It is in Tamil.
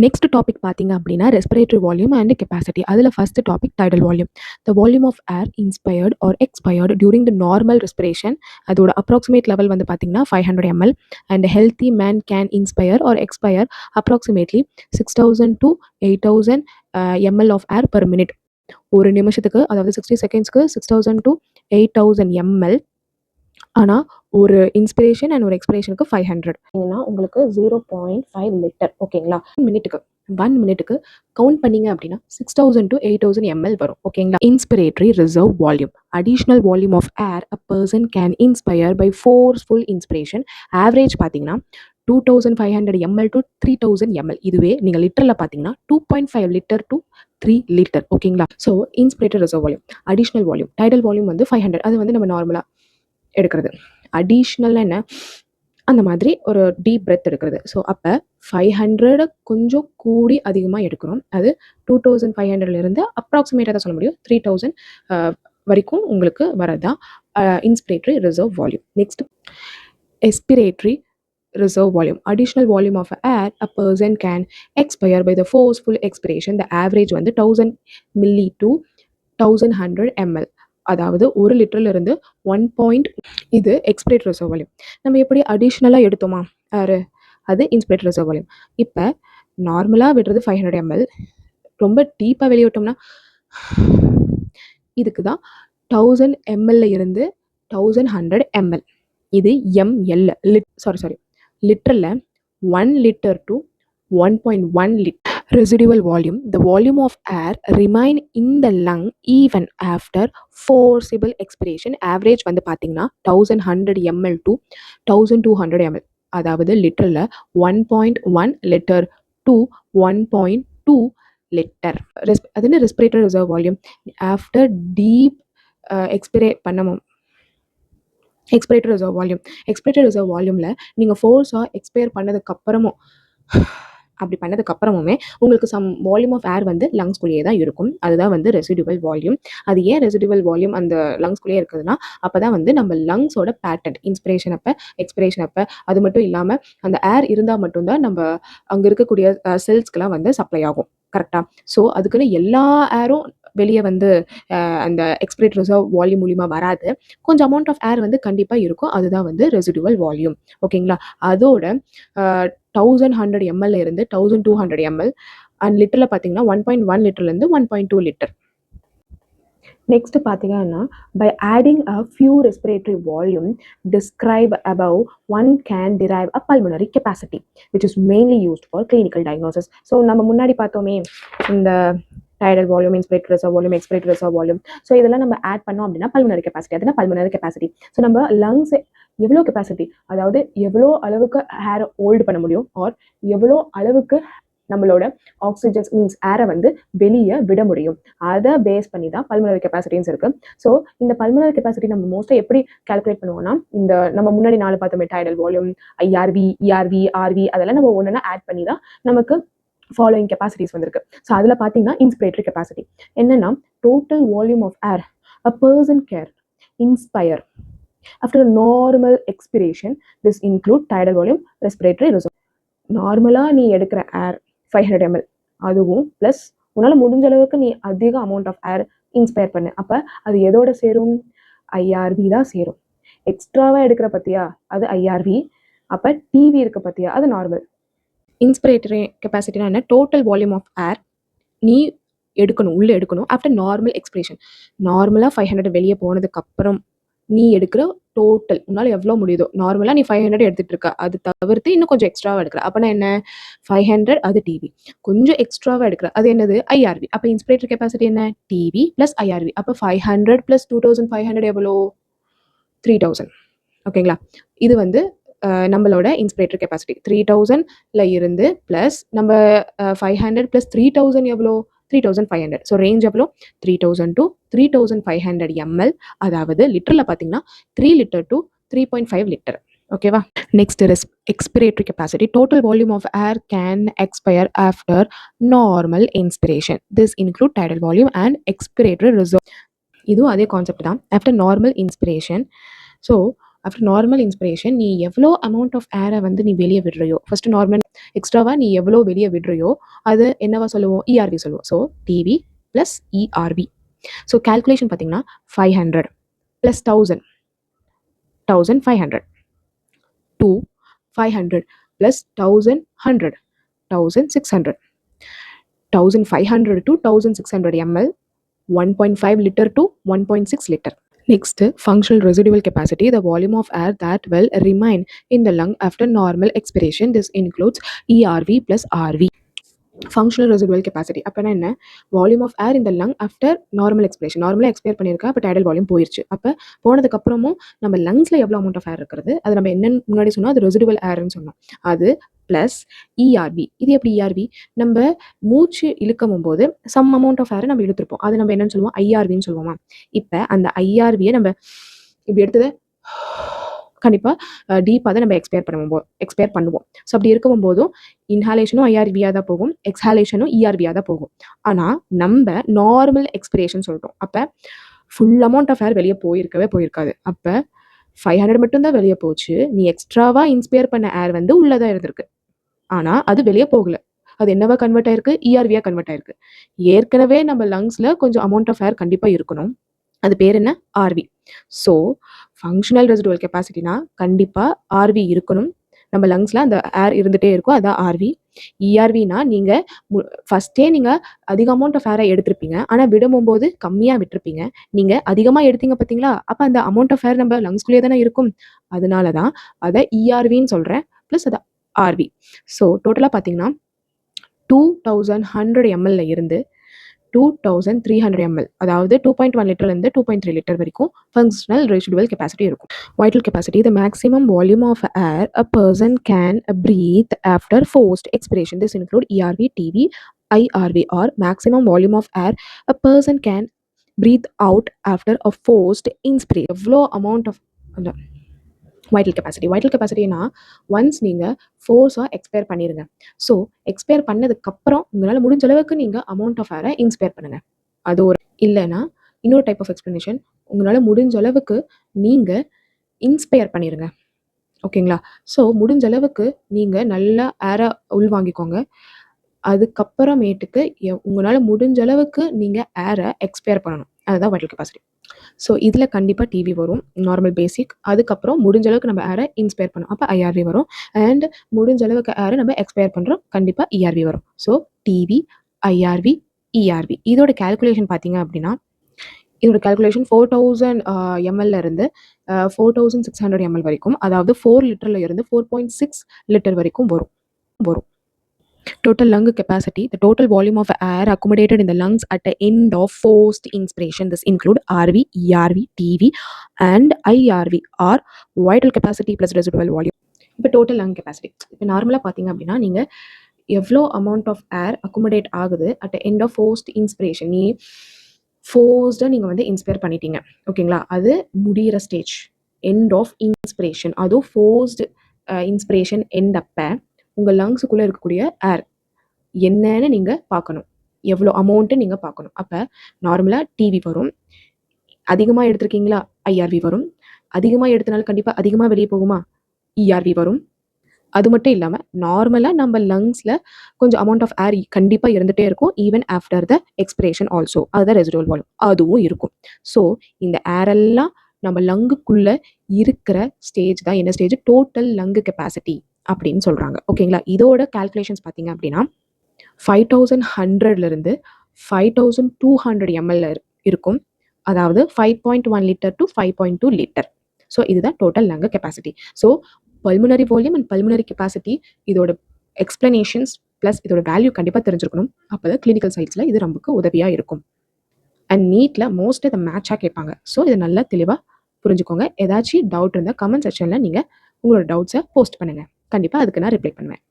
நெக்ஸ்ட் டாபிக் பார்த்தீங்க அப்படின்னா ரெஸ்பிரேட்டரி வால்யூம் அண்ட் கெப்பாசிட்டி. அதில் first topic tidal volume. The volume of air inspired or expired during the normal respiration. அதோட அப்ராக்சிமேட் லெவல் வந்து பார்த்தீங்கன்னா 500 ml. And healthy man can inspire or expire approximately 6000 to 8000 ml of air per minute. ஒரு நிமிஷத்துக்கு, அதாவது 60 செகண்ட்ஸ்க்கு 6000 to 8000 ml. ஆனால் ஒரு இன்ஸ்பிரேஷன் அண்ட் ஒரு எக்ஸ்பிரேஷனுக்கு 500. ஏன்னா உங்களுக்கு 0.5 லிட்டர். ஓகேங்களா? ஒன் மினிட்டுக்கு கவுண்ட் பண்ணீங்க அப்படின்னா 6000 to 8000 ml வரும். ஓகேங்களா? Inspiratory reserve volume. Additional volume of air a person can inspire by forceful inspiration. Average பார்த்தீங்கன்னா 2500 ml to 3000 ml. இதுவே நீங்கள் லிட்டரில் பார்த்தீங்கன்னா 2.5 லிட்டர் to 3 லிட்டர். ஓகேங்களா? So inspiratory reserve volume. Additional volume tidal volume வந்து 500. அது வந்து நம்ம நார்மலாக எடுக்கிறது. அடிஷ்னல் என்ன, அந்த மாதிரி ஒரு டீப் பிரெத் எடுக்கிறது. ஸோ அப்போ 500 கொஞ்சம் கூடி அதிகமாக எடுக்கிறோம். அது 2500லேருந்து அப்ராக்சிமேட்டாக தான் சொல்ல முடியும், 3000 வரைக்கும் உங்களுக்கு வரதான் inspiratory reserve volume. Next expiratory reserve volume. Additional volume of air a person can expire by the forceful expiration. The average வந்து 1000 milli to 1100 ml. அதாவது ஒரு லிட்டர்ல இருந்து 1. இது எக்ஸ்பிரேட்டரி ரிசர்வ் வால்யூம். நம்ம எப்படி அடிஷ்னலாக எடுத்தோமா ஏர், அது இன்ஸ்பிரேட்டரி ரிசர்வ் வால்யூம். இப்போ நார்மலாக விடுறது 500 ml. ரொம்ப டீப்பாக வெளியே விட்டோம்னா இதுக்கு தான் 1000 ml இருந்து 1100 ml. இது ml லிட்டரில் 1 litre to 1.1 litre. Residual volume, the volume of air remain in the lung even after forcible expiration. Average வந்து பார்த்தீங்கன்னா 1100 ml to 1200 ml. அதாவது லிட்டரில் 1.1 லிட்டர் to 1.2 லிட்டர். அது என்ன respiratory reserve volume. After deep expiratory reserve volume. Expiratory reserve வால்யூமில் நீங்கள் ஃபோர்ஸாக எக்ஸ்பயர் பண்ணதுக்கப்புறமுமே உங்களுக்கு சம் வால்யூம் ஆஃப் ஏர் வந்து லங்ஸ்குள்ளேயே தான் இருக்கும். அதுதான் வந்து ரெசிடுவல் வால்யூம். அது ஏன் ரெசிடுவல் வால்யூம் அந்த லங்ஸ்குள்ளேயே இருக்குதுன்னா, அப்போ தான் வந்து நம்ம லங்ஸோட பேட்டர்ன் இன்ஸ்பிரேஷன் அப்போ எக்ஸ்பிரேஷன் அப்போ, அது மட்டும் இல்லாமல் அந்த ஏர் இருந்தால் மட்டும்தான் நம்ம அங்கே இருக்கக்கூடிய செல்ஸ்க்கெலாம் வந்து சப்ளை ஆகும். கரெக்டாக? ஸோ அதுக்குன்னு எல்லா ஏரும் வெளியே வந்து அந்த எக்ஸ்பிரேட்டரி ரிசர்வ் வால்யூம் மூலிமா வராது. கொஞ்சம் அமௌண்ட் ஆஃப் ஏர் வந்து கண்டிப்பாக இருக்கும். அதுதான் வந்து ரெசிடுவல் வால்யூம். ஓகேங்களா? அதோட 1100 ml இருந்து 1200 ml அண்ட் லிட்டரில் பார்த்தீங்கன்னா 1.1 லிட்டர்லேருந்து 1.2 லிட்டர். நெக்ஸ்ட் பார்த்தீங்கன்னா, by adding a few respiratory volume describe above one can derive a pulmonary capacity which is mainly used for clinical diagnosis. So நம்ம முன்னாடி பார்த்தோமே இந்த tidal volume, inspiratory reserve volume, expiratory reserve volume. So இதெல்லாம் நம்ம ஆட் பண்ணோம் அப்படின்னா பல்மனரி கெப்பாசிட்டி. அதுனா பல்மனரி கெப்பாசிட்டி. ஸோ நம்ம லங்ஸ் எவ்வளோ கெப்பாசிட்டி, அதாவது எவ்வளோ அளவுக்கு ஏரை ஹோல்டு பண்ண முடியும், ஆர் எவ்வளோ அளவுக்கு நம்மளோட ஆக்சிஜன் மீன்ஸ் ஏரை வந்து வெளியே விட முடியும், அதை பேஸ் பண்ணி தான் பல்மனரி கெப்பாசிட்டிஸ் இருக்கு. ஸோ இந்த பல்மனரி கெப்பாசிட்டி நம்ம மோஸ்ட்டாக எப்படி கால்குலேட் பண்ணுவோம்னா, இந்த நம்ம முன்னாடி 4 பார்த்தோமே tidal volume, IRV, ERV, RV, அதெல்லாம் நம்ம ஒன்றுனா ஆட் பண்ணி தான் நமக்கு ஃபாலோயிங் கெப்பாசிட்டிஸ் வந்திருக்கு. ஸோ அதில் பார்த்தீங்கன்னா இன்ஸ்பிரேட்டரி கெப்பாசிட்டி என்னன்னா, total volume of air a person care inspire after normal expiration. This include tidal volume, respiratory reserve. நார்மலாக நீ எடுக்கிற ஏர் 500 ml, அதுவும் ப்ளஸ் உன்னால் முடிஞ்ச அளவுக்கு நீ அதிக அமௌண்ட் ஆஃப் ஏர் இன்ஸ்பயர் பண்ணு. அப்போ அது எதோட சேரும்? ஐஆர்வி தான் சேரும். எக்ஸ்ட்ராவாக எடுக்கிற பற்றியா, அது ஐஆர்வி. அப்போ டிவி இருக்க பற்றியா, அது நார்மல். இன்ஸ்பிரேட்டரி கெப்பாசிட்டினா என்ன? டோட்டல் வால்யூம் ஆஃப் ஏர் நீ எடுக்கணும், உள்ளே எடுக்கணும் ஆஃப்டர் நார்மல் எக்ஸ்பிரேஷன். நார்மலாக 500 வெளியே போனதுக்கப்புறம் நீ எடுக்கிற டோட்டல், உன்னால் எவ்வளோ முடியுதோ. நார்மலாக நீ 500 எடுத்துகிட்டு இருக்க, அது தவிர்த்து இன்னும் கொஞ்சம் எக்ஸ்ட்ராவாக எடுக்கிற, அப்போனா என்ன? 500 அது டிவி, கொஞ்சம் எக்ஸ்ட்ராவாக எடுக்கிற, அது என்னது? ஐஆர்வி. அப்போ இன்ஸ்பிரேட்டரி கெப்பாசிட்டி என்ன? TV plus IRV. அப்போ 500 + 2500 எவ்வளோ? 3000. ஓகேங்களா? இது வந்து நம்மளோட இன்ஸ்பிரேட்டரி கெப்பாசிட்டி 3000ல இருந்து ப்ளஸ் நம்ம 500 + 3000 எவ்வளோ? 3500. ஸோ ரேஞ்ச் எவ்வளோ? 3000 to 3500 ml. அதாவது லிட்டரில் பார்த்தீங்கன்னா 3 லிட்டர் to 3.5 லிட்டர். ஓகேவா? Next expiratory capacity. Total volume of air can expire after normal inspiration. This include tidal volume and expiratory reserve. இதுவும் அதே கான்செப்ட் தான். After normal inspiration. So after normal inspiration நீ எவ்வளோ அமௌண்ட் ஆஃப் ஏரை வந்து நீ வெளியே விடுறியோ, ஃபர்ஸ்ட் நார்மல் எக்ஸ்ட்ராவாக நீ எவ்வளோ வெளியே விடுறியோ அது என்னவா சொல்லுவோம், இஆர்வி சொல்லுவோம். So TV plus ERV. So calculation பார்த்தீங்கன்னா 500 plus 1000 1500 2 500 plus 1100 1600 1500 to 1600 ml 1.5 liter to 1.6 liter. Next, functional residual capacity, the volume of air that will remain in the lung after normal expiration. This includes ERV plus RV. Functional residual capacity அப்போனா என்ன, வால்யூம் ஆஃப் ஏர் இந்த லங் ஆஃப்டர் நார்மல் எக்ஸ்பிரேஷன். நார்மலாக எக்ஸ்பயர் பண்ணியிருக்கா, அப்போ டைடல் வால்யூம் போயிடுச்சு. அப்போ போனதுக்கப்புறமும் நம்ம லங்ஸில் எவ்வளோ அமௌண்ட் ஆஃப் ஏர் இருக்கிறது, அது நம்ம என்னன்னு முன்னாடி சொன்னோம், அது ரெசிடுவல் ஏர்னு சொன்னோம். அது ப்ளஸ் இஆர்வி. இது எப்படி இஆர்வி, நம்ம மூச்சு இழுக்கும் போது சம் அமௌண்ட் ஆஃப் ஏரை நம்ம இழுத்துருப்போம், அது நம்ம என்னன்னு சொல்லுவோம், ஐஆர்வின்னு சொல்லுவோமா. இப்போ அந்த ஐஆர்வியை நம்ம இப்படி எடுத்தது கண்டிப்பாக டீப்பாக தான் நம்ம எக்ஸ்பயர் பண்ணுவோம். ஸோ அப்படி இருக்கும் போதும் இன்ஹாலேஷனும் ஐஆர்வியாக தான் போகும், எக்ஸ்ஹாலேஷனும் இஆர்வியாக தான் போகும். ஆனால் நம்ம நார்மல் எக்ஸ்பிரேஷன் சொல்கிறோம், அப்போ ஃபுல் அமௌண்ட் ஆஃப் ஏர் வெளியே போயிருக்காது. அப்போ 500 மட்டும்தான் வெளியே போச்சு. நீ எக்ஸ்ட்ராவாக இன்ஸ்பயர் பண்ண ஏர் வந்து உள்ளதான் இருந்திருக்கு, ஆனால் அது வெளியே போகல. அது என்னவா கன்வெர்ட் ஆயிருக்கு, இஆர்வியாக கன்வெர்ட் ஆயிருக்கு. ஏற்கனவே நம்ம லங்ஸில் கொஞ்சம் அமௌண்ட் ஆஃப் ஏர் கண்டிப்பாக இருக்கணும், அது பேர் என்ன, ஆர்வி. ஸோ ஃபங்க்ஷனல் ரெசிடுவல் கெப்பாசிட்டினா கண்டிப்பாக ஆர்வி இருக்கணும், நம்ம லங்ஸில் அந்த ஏர் இருந்துகிட்டே இருக்கும், அதான் ஆர்வி. இஆர்வினா நீங்கள் ஃபஸ்ட்டே நீங்கள் அதிக அமௌண்ட் ஆஃப் ஏரை எடுத்திருப்பீங்க, ஆனால் விடும்போது கம்மியாக விட்டுருப்பீங்க. நீங்கள் அதிகமாக எடுத்தீங்க பார்த்தீங்களா, அப்போ அந்த அமௌண்ட் ஆஃப் ஏர் நம்ம லங்ஸ்குள்ளேயே தானே இருக்கும், அதனால தான் அதை இஆர்வின்னு சொல்கிறேன், ப்ளஸ் அதை ஆர்வி. ஸோ டோட்டலாக பார்த்தீங்கன்னா 2100 ml இருந்து 2300 ml, அதாவது 2.1 லிட்டர்லேருந்து 2.3 லிட்டர் வரைக்கும் ஃபங்க்ஷனல் ரெசிடுவல் கெப்பாசிட்டி இருக்கும். Vital capacity, the maximum volume of air a person can breathe after forced expiration. This include ERV, TV, IRV, or maximum volume of air a person can breathe out after a forced inspiration. எவ்வளோ அமௌண்ட் ஆஃப் அந்த வைட்டல் கெப்பாசிட்டினா ஒன்ஸ் நீங்கள் ஃபோர்ஸாக எக்ஸ்பயர் பண்ணிடுங்க. ஸோ எக்ஸ்பயர் பண்ணதுக்கப்புறம் உங்களால் முடிஞ்ச அளவுக்கு நீங்கள் அமௌண்ட் ஆஃப் ஏரை இன்ஸ்பயர் பண்ணுங்கள். அது ஒரு இல்லைன்னா இன்னொரு டைப் ஆஃப் எக்ஸ்ப்ளனேஷன், உங்களால் முடிஞ்ச அளவுக்கு நீங்கள் இன்ஸ்பயர் பண்ணிடுங்க. ஓகேங்களா. ஸோ முடிஞ்ச அளவுக்கு நீங்கள் நல்லா ஏரை உள்வாங்கிக்கோங்க. அதுக்கப்புறமேட்டுக்கு உங்களால் முடிஞ்ச அளவுக்கு நீங்கள் ஏரை எக்ஸ்பயர் பண்ணணும், அதுதான் வைட்டல் கெப்பாசிட்டி. ஸோ இதில் கண்டிப்பாக டிவி வரும், நார்மல் பேசிக். அதுக்கப்புறம் முடிஞ்ச அளவுக்கு நம்ம ஏரை இன்ஸ்பயர் பண்ணோம், அப்போ ஐஆர்வி வரும். அண்ட் முடிஞ்ச அளவுக்கு ஏரை நம்ம எக்ஸ்பயர் பண்ணுறோம், கண்டிப்பாக இஆர்வி வரும். So TV, IRV, ERV. இதோட கேல்குலேஷன் பார்த்தீங்க அப்படின்னா, இதோட கேல்குலேஷன் 4000 ml இருந்து 4600 ml வரைக்கும், அதாவது 4 லிட்டரில் இருந்து 4.6 லிட்டர் வரைக்கும் வரும். Total lung capacity, the total volume of air accommodated in the lungs at the end of forced inspiration. This include RV, ERV, TV and IRV or vital capacity plus residual volume. இப்போ டோட்டல் லங் கெப்பாசிட்டி, இப்போ நார்மலாக பார்த்தீங்க அப்படின்னா நீங்கள் எவ்வளோ அமௌண்ட் ஆஃப் ஏர் அக்குமுடேட் ஆகுது at end of forced inspiration. நீ ஃபோர்ஸ்டாக நீங்கள் வந்து இன்ஸ்பயர் பண்ணிட்டீங்க, ஓகேங்களா, அது முடிகிற ஸ்டேஜ் எண்ட் ஆஃப் இன்ஸ்பிரேஷன். அதுவும் ஃபோர்ஸ்டு இன்ஸ்பிரேஷன் எண்ட் அப்போ உங்கள் லங்ஸுக்குள்ளே இருக்கக்கூடிய ஏர் என்னன்னு நீங்கள் பார்க்கணும், எவ்வளோ அமௌண்ட்டு நீங்கள் பார்க்கணும். அப்போ நார்மலாக டிவி வரும், அதிகமாக எடுத்திருக்கீங்களா ஐஆர்வி வரும், அதிகமாக எடுத்தனால கண்டிப்பாக அதிகமாக வெளியே போகுமா இஆர்வி வரும். அது மட்டும் இல்லாமல் நார்மலாக நம்ம லங்ஸில் கொஞ்சம் அமௌண்ட் ஆஃப் ஏர் கண்டிப்பாக இருந்துகிட்டே இருக்கும், even after the expression also, அதுதான் ரெசிடுவல் வால்யூம், அதுவும் இருக்கும். ஸோ இந்த ஏரெல்லாம் நம்ம லங்குக்குள்ளே இருக்கிற ஸ்டேஜ் தான் என்ன ஸ்டேஜ், டோட்டல் லங்கு கெப்பாசிட்டி அப்படின்னு சொல்கிறாங்க. ஓகேங்களா. இதோட கால்குலேஷன்ஸ் பார்த்தீங்க அப்படின்னா 5100 5200 ml இருக்கும், அதாவது 5.1 லிட்டர் டு 5.2 லிட்டர். ஸோ இதுதான் total lung capacity. So pulmonary volume and pulmonary capacity, இதோட எக்ஸ்பிளனேஷன்ஸ் ப்ளஸ் இதோட வேல்யூ கண்டிப்பாக தெரிஞ்சிருக்கணும். அப்போ தான் கிளினிக்கல் சைட்ஸில் இது நமக்கு உதவியாக இருக்கும். அண்ட் நீட்டில் மோஸ்ட் இதை மேட்சாக கேட்பாங்க. ஸோ இதை நல்லா தெளிவாக புரிஞ்சுக்கோங்க. ஏதாச்சும் டவுட் இருந்தால் கமெண்ட் செக்ஷனில் நீங்கள் உங்களோட டவுட்ஸை போஸ்ட் பண்ணுங்கள், கண்டிப்பாக அதுக்கு நான் ரிப்ளை பண்ணுவேன்.